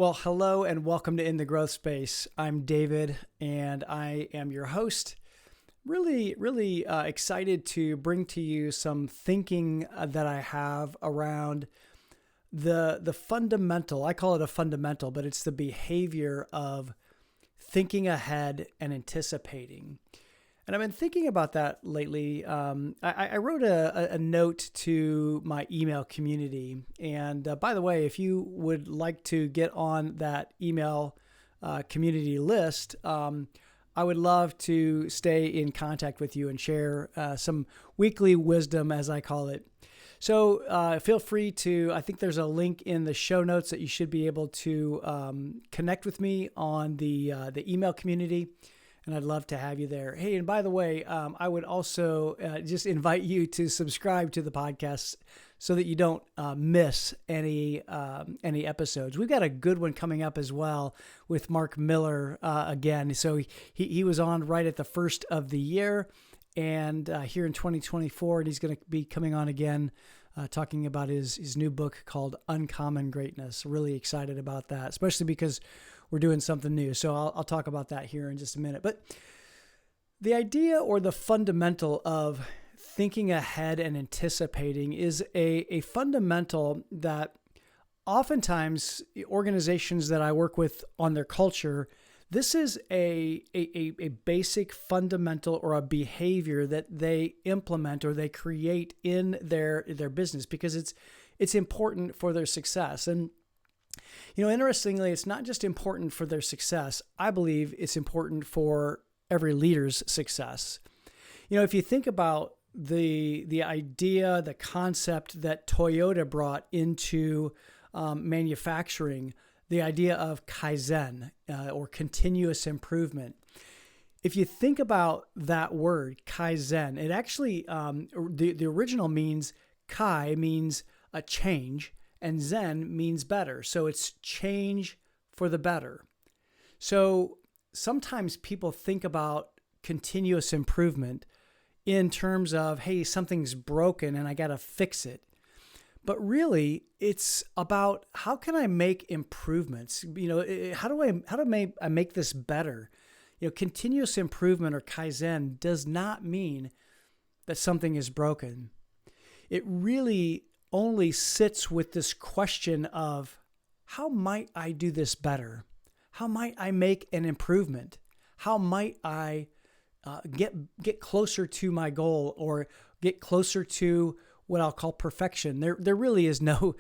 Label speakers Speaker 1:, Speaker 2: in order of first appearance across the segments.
Speaker 1: Well, hello and welcome to In the Growth Space. I'm David and I am your host. Really excited to bring to you some thinking that I have around the fundamental, I call it a fundamental, but it's the behavior of thinking ahead and anticipating. And I've been thinking about that lately. I wrote a note to my email community. And by the way, if you would like to get on that email community list, I would love to stay in contact with you and share some weekly wisdom, as I call it. So feel free to, I think there's a link in the show notes that you should be able to connect with me on the email community. And I'd love to have you there. Hey, and by the way, I would also just invite you to subscribe to the podcast so that you don't miss any episodes. We've got a good one coming up as well with Mark Miller again. So he was on right at the first of the year, and here in 2024, and he's going to be coming on again, talking about his new book called Uncommon Greatness. Really excited about that, especially because we're doing something new. So I'll talk about that here in just a minute. But the idea or the fundamental of thinking ahead and anticipating is a fundamental that oftentimes organizations that I work with on their culture, this is a basic fundamental or a behavior that they implement or they create in their business because it's important for their success. And interestingly, it's not just important for their success. I believe it's important for every leader's success. If you think about the idea, the concept that Toyota brought into manufacturing, the idea of Kaizen or continuous improvement. If you think about that word, Kaizen, it actually, the original means Kai means a change, and Zen means better. So it's change for the better. So sometimes people think about continuous improvement in terms of, hey, something's broken and I got to fix it. But really, it's about how can I make improvements? How do I make this better? Continuous improvement or Kaizen does not mean that something is broken. It really only sits with this question of how might I do this better? How might I make an improvement? How might I get closer to my goal or get closer to what I'll call perfection? There really is no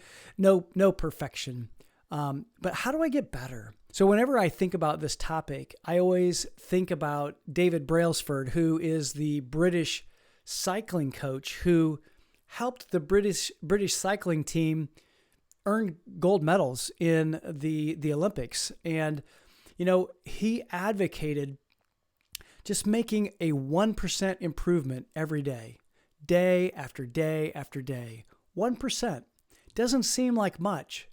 Speaker 1: perfection. But how do I get better? So whenever I think about this topic, I always think about David Brailsford, who is the British cycling coach who helped the British cycling team earn gold medals in the Olympics. And, he advocated just making a 1% improvement every day, day after day after day. 1% doesn't seem like much,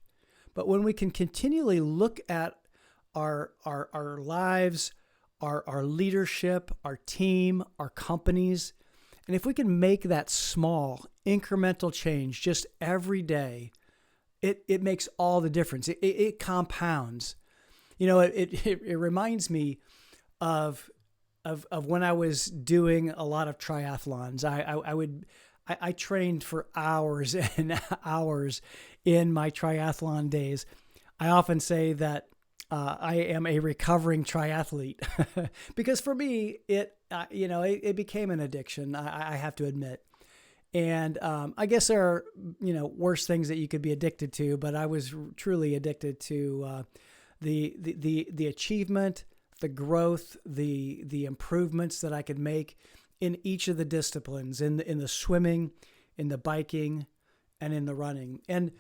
Speaker 1: but when we can continually look at our lives, our leadership, our team, our companies, and if we can make that small incremental change just every day, it makes all the difference. It compounds. It reminds me of when I was doing a lot of triathlons. I trained for hours and hours in my triathlon days. I often say that I am a recovering triathlete because for me, it became an addiction. I have to admit. And I guess there are, worse things that you could be addicted to, but I was truly addicted to the achievement, the growth, the improvements that I could make in each of the disciplines, in the swimming, in the biking, and in the running. And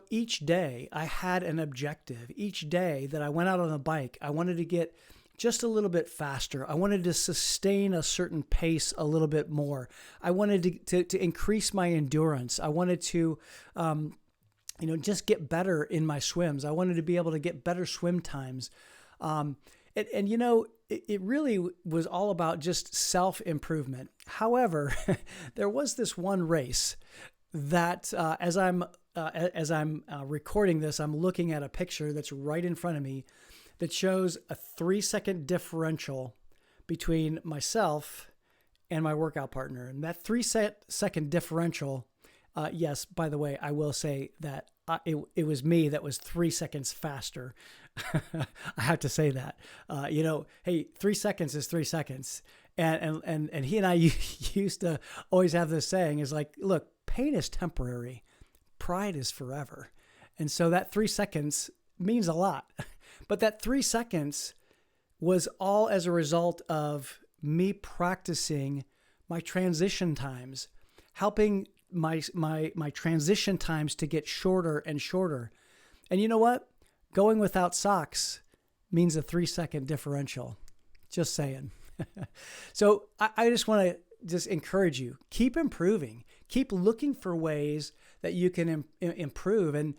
Speaker 1: each day I had an objective. Each day that I went out on a bike, I wanted to get just a little bit faster. I wanted to sustain a certain pace a little bit more. I wanted to increase my endurance. I wanted to, just get better in my swims. I wanted to be able to get better swim times. It really was all about just self-improvement. However, there was this one race that as I'm recording this, I'm looking at a picture that's right in front of me that shows a 3-second differential between myself and my workout partner. And that 3-second differential, yes, by the way, I will say that it was me that was 3 seconds faster. I have to say that. Hey, 3 seconds is 3 seconds. And he and I used to always have this saying is like, look, pain is temporary, pride is forever. And so that 3 seconds means a lot. But that 3 seconds was all as a result of me practicing my transition times, helping my transition times to get shorter and shorter. And you know what? Going without socks means a 3-second differential. Just saying. So I just want to just encourage you, keep improving, keep looking for ways that you can improve and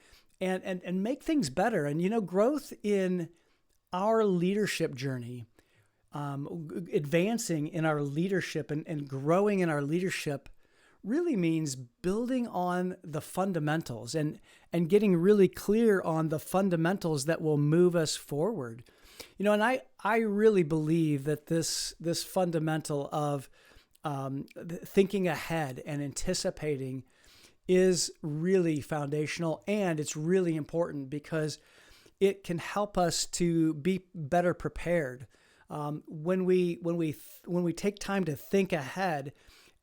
Speaker 1: make things better. And, growth in our leadership journey, advancing in our leadership and growing in our leadership really means building on the fundamentals and getting really clear on the fundamentals that will move us forward. And I really believe that this fundamental of thinking ahead and anticipating is really foundational, and it's really important because it can help us to be better prepared. When we take time to think ahead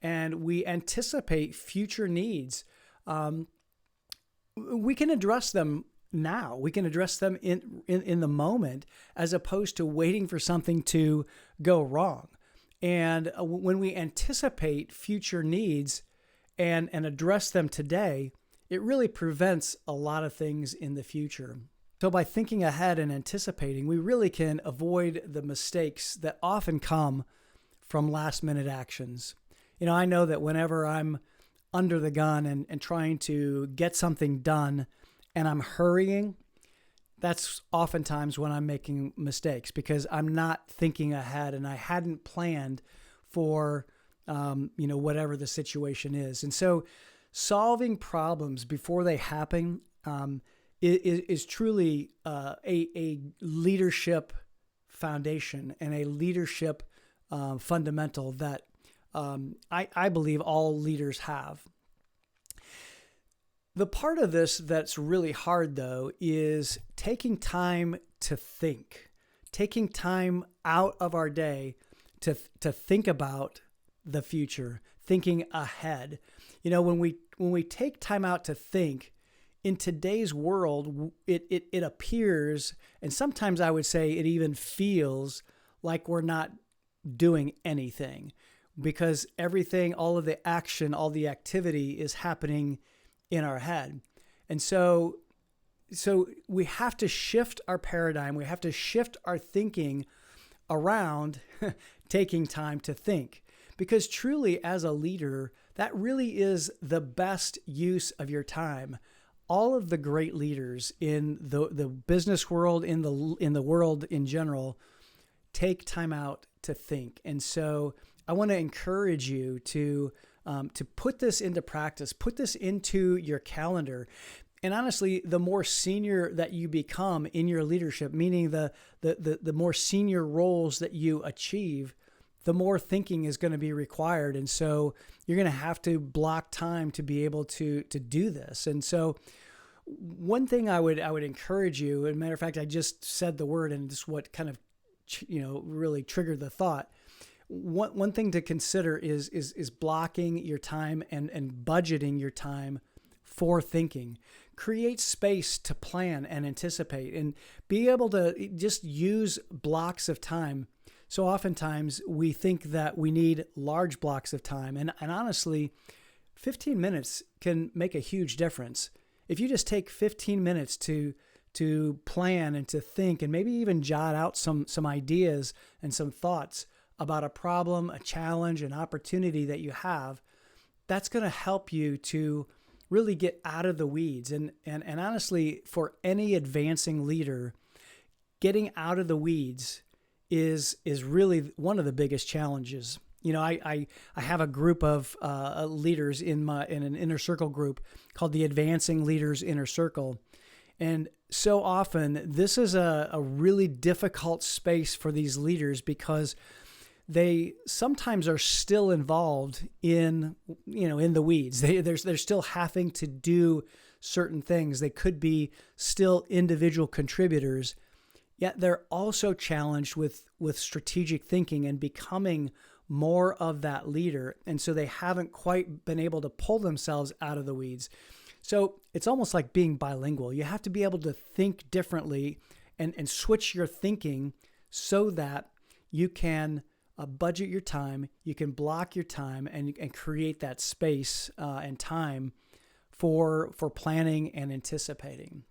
Speaker 1: and we anticipate future needs, we can address them now. We can address them in the moment, as opposed to waiting for something to go wrong. And when we anticipate future needs and address them today, it really prevents a lot of things in the future. So by thinking ahead and anticipating, we really can avoid the mistakes that often come from last-minute actions. I know that whenever I'm under the gun and trying to get something done and I'm hurrying, that's oftentimes when I'm making mistakes because I'm not thinking ahead and I hadn't planned for, whatever the situation is. And so solving problems before they happen is truly a leadership foundation and a leadership fundamental that I believe all leaders have. The part of this that's really hard, though, is taking time to think, taking time out of our day to think about the future, thinking ahead. When we take time out to think, in today's world, it appears, and sometimes I would say it even feels like we're not doing anything because everything, all of the action, all the activity is happening in our head. And so we have to shift our paradigm. We have to shift our thinking around taking time to think, because truly as a leader, that really is the best use of your time. All of the great leaders in the business world, in the world in general, take time out to think. And so I want to encourage you to put this into practice, put this into your calendar. And honestly, the more senior that you become in your leadership, meaning the more senior roles that you achieve, the more thinking is going to be required. And so you're going to have to block time to be able to do this. And so one thing I would encourage you, as a matter of fact, I just said the word and just what kind of, really triggered the thought. One thing to consider is blocking your time and budgeting your time for thinking. Create space to plan and anticipate and be able to just use blocks of time. So oftentimes we think that we need large blocks of time. And honestly, 15 minutes can make a huge difference. If you just take 15 minutes to plan and to think and maybe even jot out some ideas and some thoughts about a problem, a challenge, an opportunity that you have, that's going to help you to really get out of the weeds. And honestly, for any advancing leader, getting out of the weeds is really one of the biggest challenges. I have a group of leaders in an inner circle group called the Advancing Leaders Inner Circle. And so often this is a really difficult space for these leaders because they sometimes are still involved in the weeds. They're still having to do certain things. They could be still individual contributors, yet they're also challenged with strategic thinking and becoming more of that leader. And so they haven't quite been able to pull themselves out of the weeds. So it's almost like being bilingual. You have to be able to think differently and switch your thinking so that you can budget your time, you can block your time and create that space and time for planning and anticipating.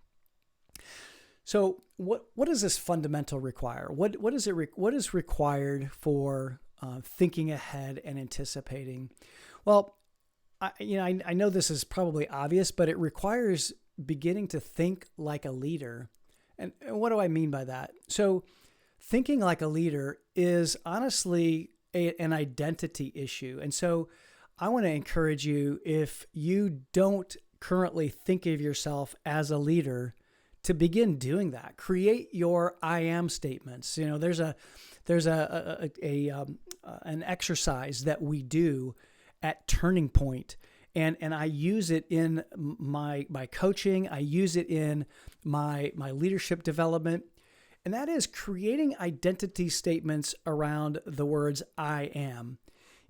Speaker 1: So what does this fundamental require? What is required for thinking ahead and anticipating? Well, I know this is probably obvious, but it requires beginning to think like a leader. And what do I mean by that? So thinking like a leader is honestly an identity issue. And so I want to encourage you, if you don't currently think of yourself as a leader, to begin doing that. Create your I am statements. There's an exercise that we do at Turning Point, and I use it in my coaching. I use it in my leadership development, and that is creating identity statements around the words I am.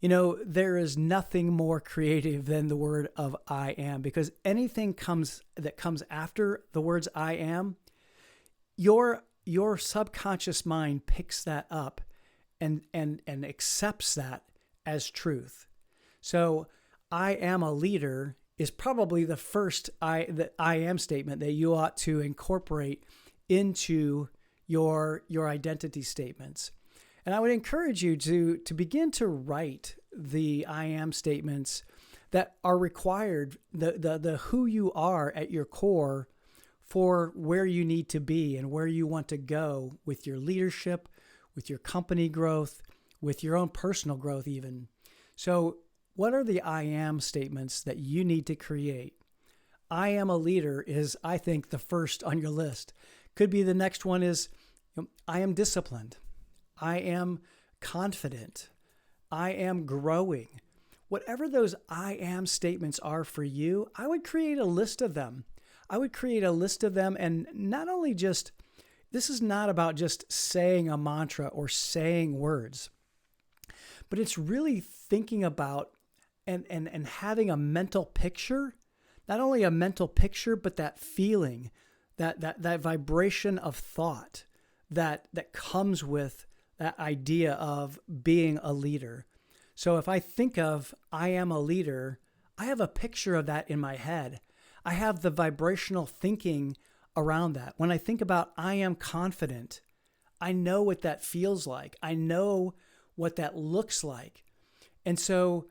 Speaker 1: There is nothing more creative than the word of I am, because anything that comes after the words I am, your subconscious mind picks that up and accepts that as truth. So I am a leader is probably the first I am statement that you ought to incorporate into your identity statements. And I would encourage you to begin to write the I am statements that are required, the who you are at your core for where you need to be and where you want to go with your leadership, with your company growth, with your own personal growth even. So what are the I am statements that you need to create? I am a leader is, I think, the first on your list. Could be the next one is, I am disciplined. I am confident. I am growing. Whatever those I am statements are for you, I would create a list of them. And not only this is not about just saying a mantra or saying words, but it's really thinking about and having a mental picture, not only a mental picture, but that feeling, that vibration of thought that comes with that idea of being a leader. So if I think of I am a leader, I have a picture of that in my head. I have the vibrational thinking around that. When I think about I am confident, I know what that feels like. I know what that looks like. And so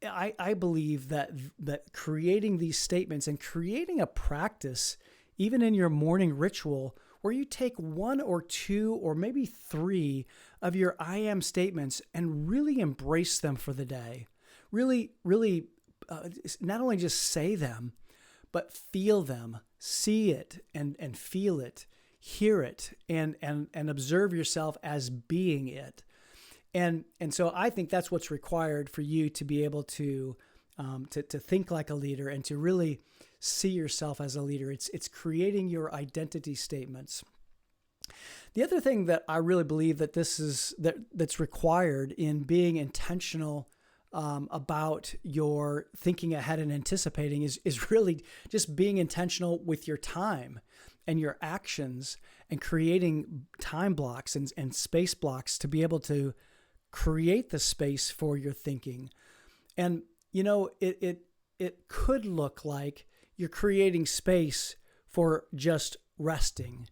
Speaker 1: I believe that creating these statements and creating a practice, even in your morning ritual, where you take one or two or maybe three of your I am statements and really embrace them for the day. Really, not only just say them, but feel them, see it and feel it, hear it, and observe yourself as being it. And so I think that's what's required for you to be able to think like a leader and to really see yourself as a leader. It's creating your identity statements. The other thing that I really believe that's required in being intentional about your thinking ahead and anticipating is really just being intentional with your time and your actions and creating time blocks and space blocks to be able to create the space for your thinking. And it could look like you're creating space for just resting.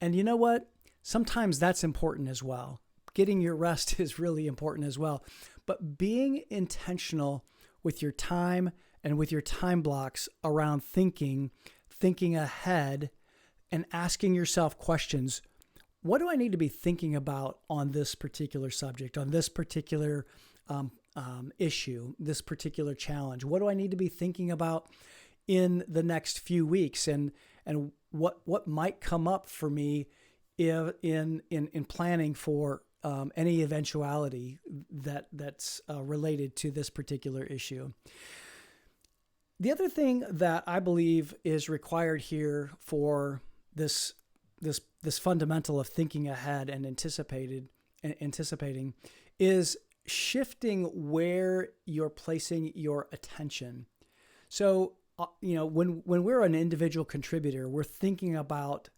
Speaker 1: And you know what? Sometimes that's important as well. Getting your rest is really important as well. But being intentional with your time and with your time blocks around thinking ahead and asking yourself questions. What do I need to be thinking about on this particular subject, on this particular issue, this particular challenge? What do I need to be thinking about in the next few weeks, and what might come up for me in planning for any eventuality that's related to this particular issue. The other thing that I believe is required here for this fundamental of thinking ahead and anticipating is shifting where you're placing your attention. So, when we're an individual contributor, we're thinking about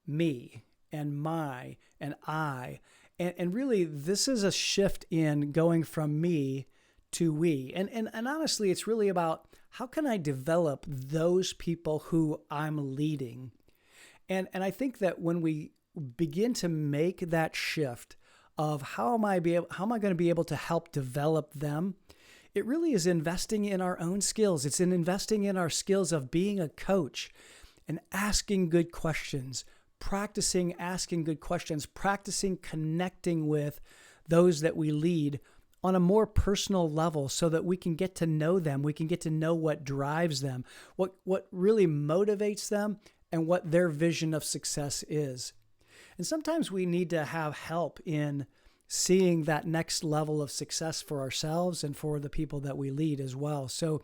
Speaker 1: me and my and I, and really this is a shift in going from me to we. And honestly, it's really about how can I develop those people who I'm leading. And I think that when we begin to make that shift of how am I going to be able to help develop them, it really is investing in our own skills. It's in investing in our skills of being a coach and asking good questions, practicing asking good questions, practicing connecting with those that we lead on a more personal level so that we can get to know them. We can get to know what drives them, what really motivates them, and what their vision of success is. And sometimes we need to have help in seeing that next level of success for ourselves and for the people that we lead as well. So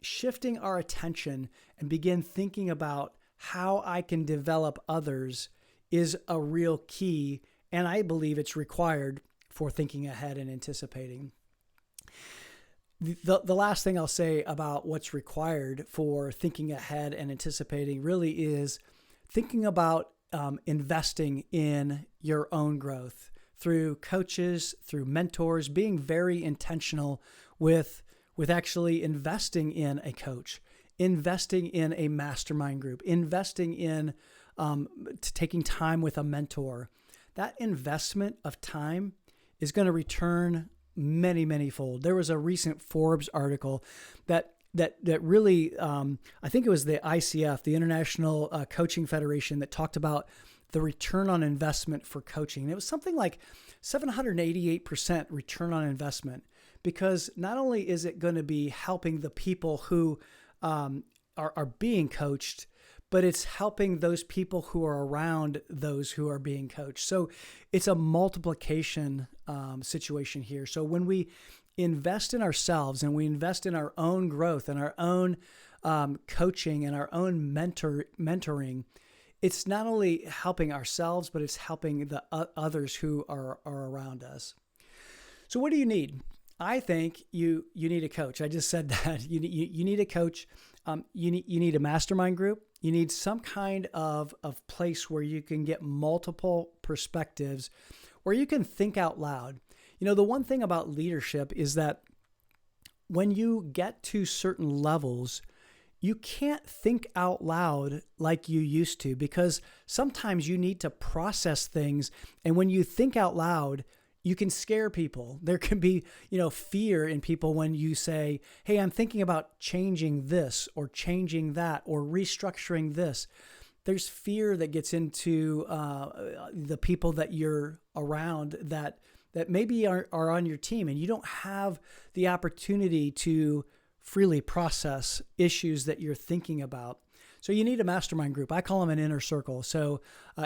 Speaker 1: shifting our attention and begin thinking about how I can develop others is a real key, and I believe it's required for thinking ahead and anticipating. The last thing I'll say about what's required for thinking ahead and anticipating really is thinking about investing in your own growth through coaches, through mentors, being very intentional with actually investing in a coach, investing in a mastermind group, investing in taking time with a mentor. That investment of time is going to return many, many fold. There was a recent Forbes article that really, I think it was the ICF, the International Coaching Federation, that talked about the return on investment for coaching. And it was something like 788% return on investment, because not only is it going to be helping the people who are being coached, but it's helping those people who are around those who are being coached. So it's a multiplication situation here. So when we invest in ourselves and we invest in our own growth and our own coaching and our own mentoring, it's not only helping ourselves, but it's helping the others who are around us. So what do you need? I think you need a coach. I just said that. You need a coach. You need a mastermind group. You need some kind of place where you can get multiple perspectives, where you can think out loud. The one thing about leadership is that when you get to certain levels, you can't think out loud like you used to, because sometimes you need to process things. And when you think out loud, you can scare people. There can be, fear in people when you say, hey, I'm thinking about changing this or changing that or restructuring this. There's fear that gets into the people that you're around that maybe are on your team, and you don't have the opportunity to freely process issues that you're thinking about. So you need a mastermind group. I call them an inner circle. So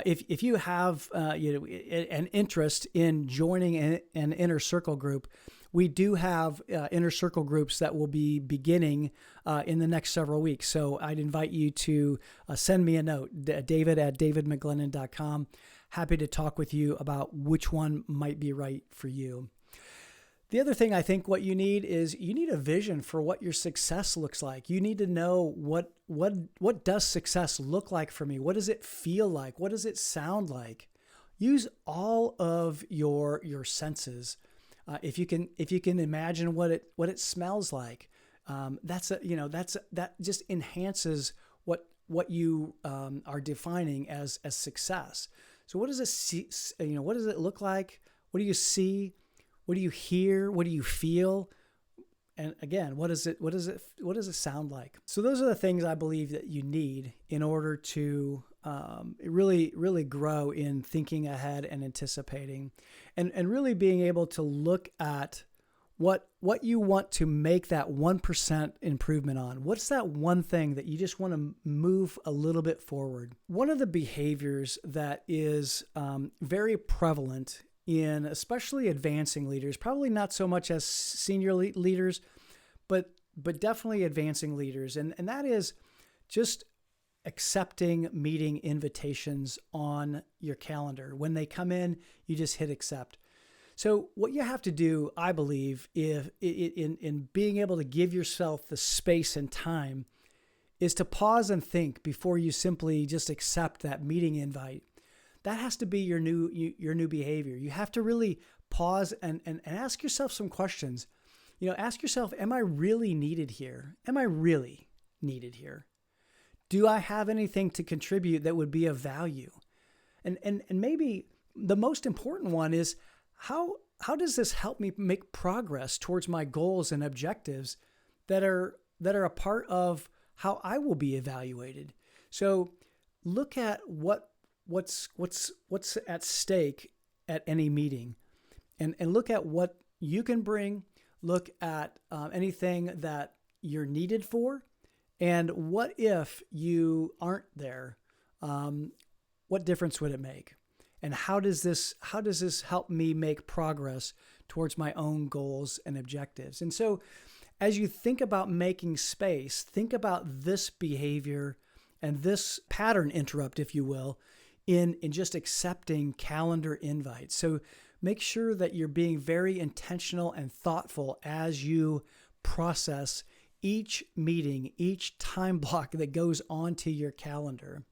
Speaker 1: if you have an interest in joining an inner circle group, we do have inner circle groups that will be beginning in the next several weeks. So I'd invite you to send me a note, david@davidmcglennon.com. Happy to talk with you about which one might be right for you. The other thing I think what you need is you need a vision for what your success looks like. You need to know what does success look like for me? What does it feel like? What does it sound like? Use all of your senses. If you can imagine what it smells like, that just enhances what you are defining as success. So what does it see? What does it look like? What do you see? What do you hear? What do you feel? And again, what does it sound like? So those are the things I believe that you need in order to really, really grow in thinking ahead and anticipating, and really being able to look at what you want to make that 1% improvement on. What's that one thing that you just want to move a little bit forward? One of the behaviors that is very prevalent in especially advancing leaders, probably not so much as senior leaders, but definitely advancing leaders. And that is just accepting meeting invitations on your calendar. When they come in, you just hit accept. So what you have to do, I believe, if in being able to give yourself the space and time, is to pause and think before you simply just accept that meeting invite. That has to be your new behavior. You have to really pause and ask yourself some questions. Ask yourself, am I really needed here? Am I really needed here? Do I have anything to contribute that would be of value? And maybe the most important one is, how does this help me make progress towards my goals and objectives that are a part of how I will be evaluated? So look at what's at stake at any meeting, and look at what you can bring. Look at anything that you're needed for, and what if you aren't there? What difference would it make? And how does this help me make progress towards my own goals and objectives? And so as you think about making space, think about this behavior and this pattern interrupt, if you will, in just accepting calendar invites. So make sure that you're being very intentional and thoughtful as you process each meeting, each time block that goes onto your calendar.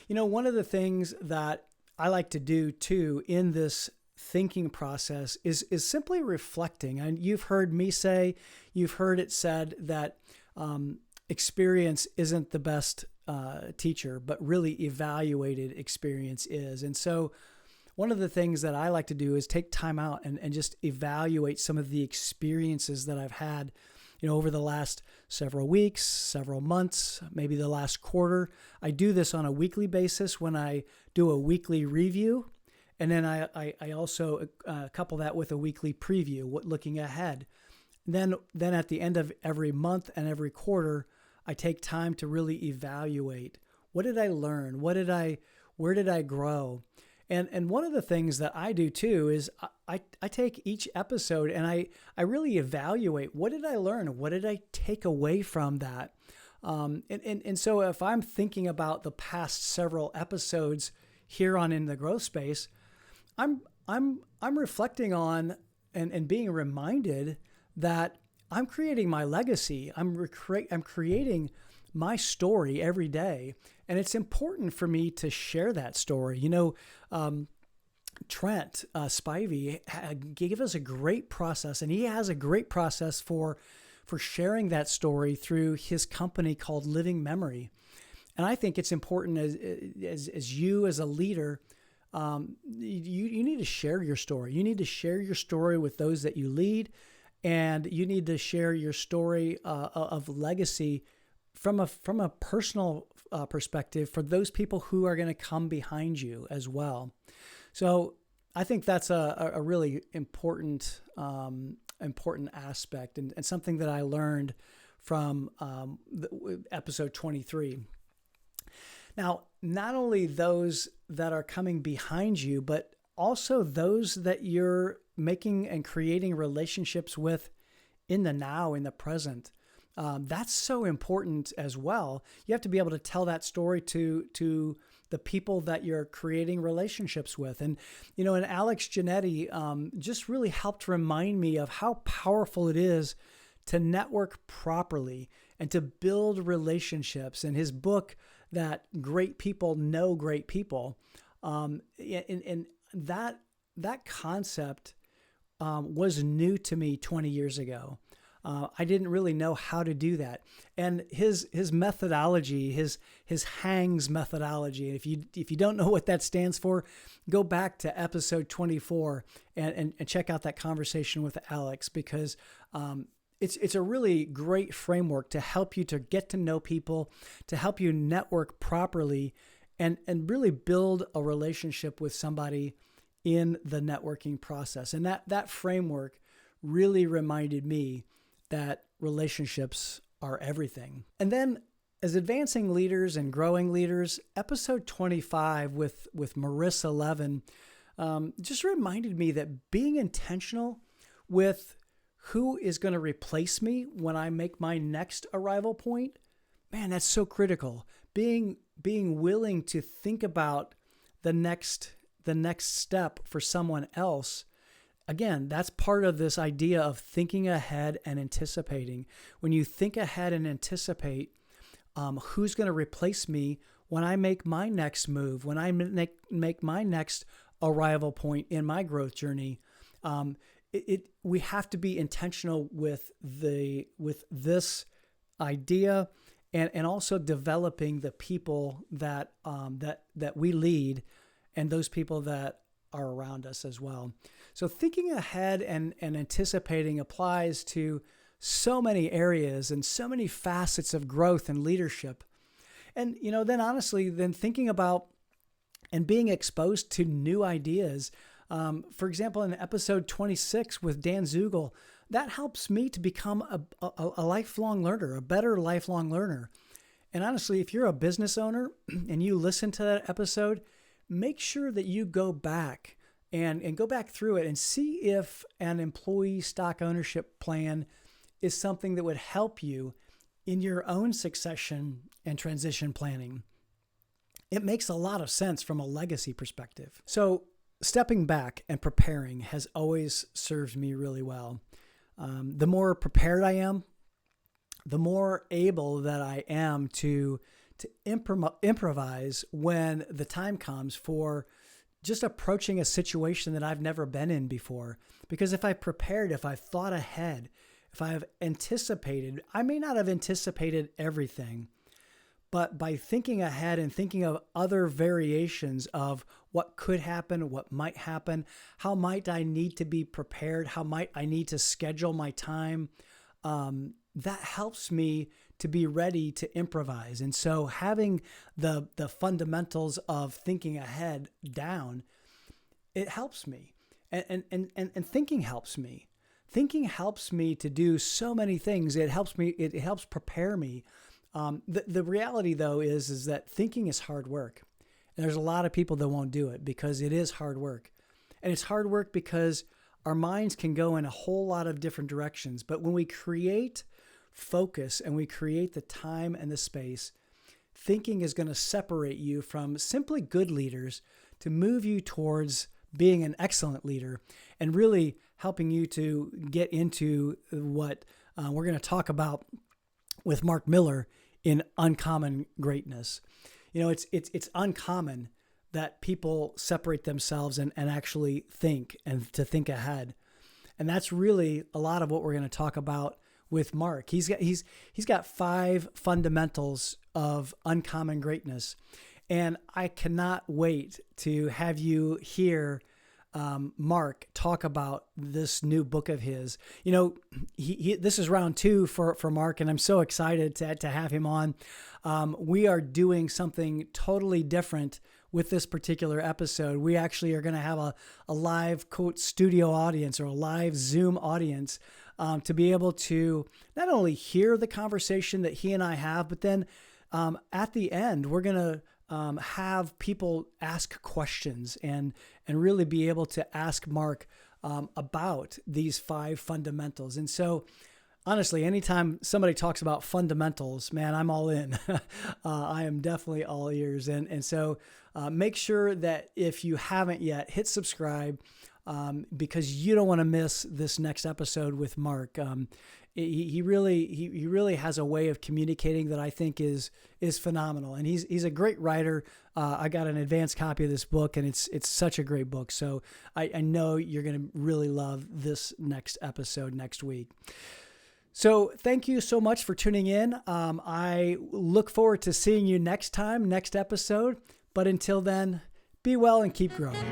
Speaker 1: One of the things that I like to do too in this thinking process is simply reflecting. And you've heard me say, you've heard it said that experience isn't the best teacher, but really evaluated experience is. And so one of the things that I like to do is take time out and just evaluate some of the experiences that I've had over the last several weeks, several months, maybe the last quarter. I do this on a weekly basis when I do a weekly review. And then I also couple that with a weekly preview, looking ahead. Then at the end of every month and every quarter, I take time to really evaluate. What did I learn? Where did I grow? And one of the things that I do too is I take each episode and I really evaluate, what did I learn? What did I take away from that? And so if I'm thinking about the past several episodes here on In the Growth Space, I'm reflecting on and being reminded that I'm creating my legacy. I'm creating my story every day. And it's important for me to share that story. Trent Spivey gave us a great process, and he has a great process for sharing that story through his company called Living Memory. And I think it's important as you as a leader, you need to share your story. You need to share your story with those that you lead, and you need to share your story of legacy from a personal perspective for those people who are going to come behind you as well. So I think that's a really important aspect and something that I learned from episode 23. Now, not only those that are coming behind you, but also those that you're making and creating relationships with in the now, in the present. That's so important as well. You have to be able to tell that story to the people that you're creating relationships with. And, and Alex Giannetti just really helped remind me of how powerful it is to network properly and to build relationships. And his book, that Great People Know Great People, and that concept was new to me 20 years ago. I didn't really know how to do that. And his methodology, his HANGS methodology, and if you don't know what that stands for, go back to episode 24 and check out that conversation with Alex, because it's a really great framework to help you to get to know people, to help you network properly, and really build a relationship with somebody in the networking process. And that framework really reminded me that relationships are everything. And then as advancing leaders and growing leaders, episode 25 with Marissa Levin just reminded me that being intentional with who is going to replace me when I make my next arrival point, man, that's so critical. Being willing to think about the next step for someone else. Again, that's part of this idea of thinking ahead and anticipating. When you think ahead and anticipate who's going to replace me when I make my next move, when I make my next arrival point in my growth journey, we have to be intentional with this idea and also developing the people that we lead and those people that are around us as well. So thinking ahead and anticipating applies to so many areas and so many facets of growth and leadership. And, then honestly, thinking about and being exposed to new ideas. For example, in episode 26 with Dan Zugel, that helps me to become a lifelong learner, a better lifelong learner. And honestly, if you're a business owner and you listen to that episode, make sure that you go back and go back through it and see if an employee stock ownership plan is something that would help you in your own succession and transition planning. It makes a lot of sense from a legacy perspective. So stepping back and preparing has always served me really well. The more prepared I am, the more able that I am to improvise when the time comes for just approaching a situation that I've never been in before. Because if I prepared, if I thought ahead, if I have anticipated, I may not have anticipated everything, but by thinking ahead and thinking of other variations of what could happen, what might happen, how might I need to be prepared, how might I need to schedule my time, that helps me to be ready to improvise. And so having the fundamentals of thinking ahead down, it helps me. And thinking helps me. Thinking helps me to do so many things. It helps prepare me. The reality though is that thinking is hard work. And there's a lot of people that won't do it because it is hard work. And it's hard work because our minds can go in a whole lot of different directions. But when we create focus and we create the time and the space, thinking is going to separate you from simply good leaders to move you towards being an excellent leader and really helping you to get into what we're going to talk about with Mark Miller in Uncommon Greatness. It's uncommon that people separate themselves and actually think and to think ahead. And that's really a lot of what we're going to talk about with Mark. He's got 5 fundamentals of uncommon greatness. And I cannot wait to have you hear Mark talk about this new book of his. This is round 2 for Mark, and I'm so excited to have him on. We are doing something totally different with this particular episode. We actually are going to have a live quote studio audience or a live Zoom audience to be able to not only hear the conversation that he and I have, but then at the end, we're going to have people ask questions and really be able to ask Mark about these 5 fundamentals. And so honestly, anytime somebody talks about fundamentals, man, I'm all in. I am definitely all ears. And so make sure that if you haven't yet, hit subscribe because you don't want to miss this next episode with Mark. He really has a way of communicating that I think is phenomenal, and he's a great writer. I got an advanced copy of this book, and it's such a great book. So I know you're going to really love this next episode next week. So thank you so much for tuning in. I look forward to seeing you next episode. But until then, be well and keep growing.